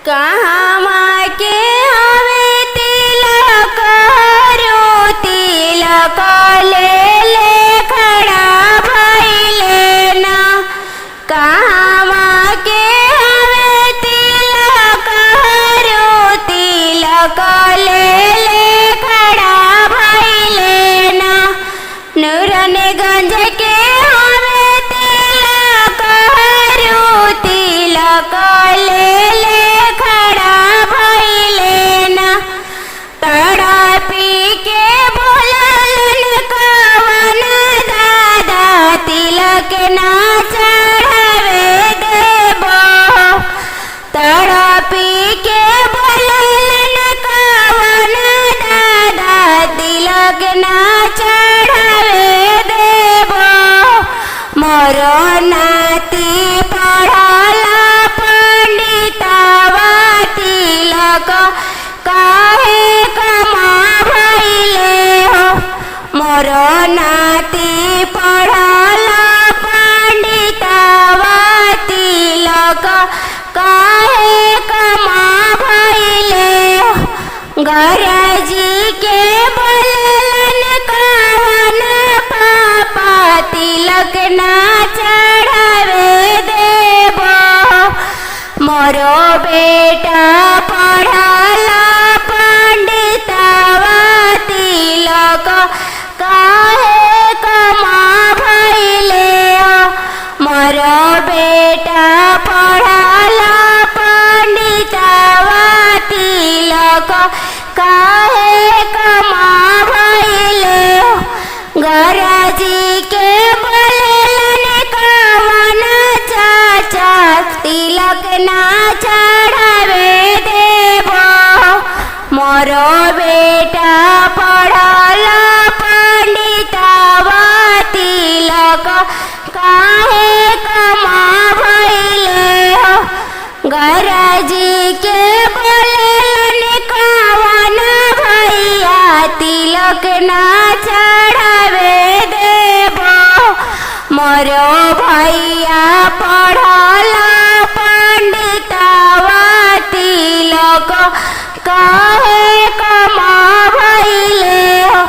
कहाँ के हवे तिलक रो तिलक ले ले खड़ा भइले ना। कहाँ के हवे तिलक रो तिलक ले ले खड़ा भइले ना। नूरनगंज के हवे तिलक रो तिलक ले ले खड़ा भइले ना। तड़पी के बोलन कवन दादा तिलक ना चढ़ावे देबो। तड़पी के बोलन कवन दादा तिलक ना चढ़ावे देबो। मोरो नाती पढ़ला पंडितवा तिलक काहे कमा भइले हो। मोरो नाती पढ़ला पंडितवा तिलक काहे कमा भइले हो। गरजी के बोलन कवन पापा तिलक ना चढ़ावे देबो। मोरो बेटा पढ़ला पंडितवा तिलक काहे कमा भइले हो। मोरो बेटा पढ़ला पंडितवा तिलक काहे कमा भइले हो। गरजी के बोलन कवन चाचा तिलक ना चढ़ावे देबो। मोरो बेटा पढ़ला पंडितवा तिलक काहे कमा भइले हो। गरजी के बोलन कवन भैया तिलक ना चढ़ावे देबो। मोरो भैया पढ़ला पंडितवा तिलक काहे कमा भइले हो।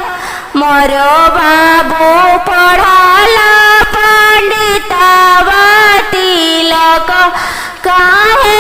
मोरो बाबू पढ़ला पंडितवा तिलक काहे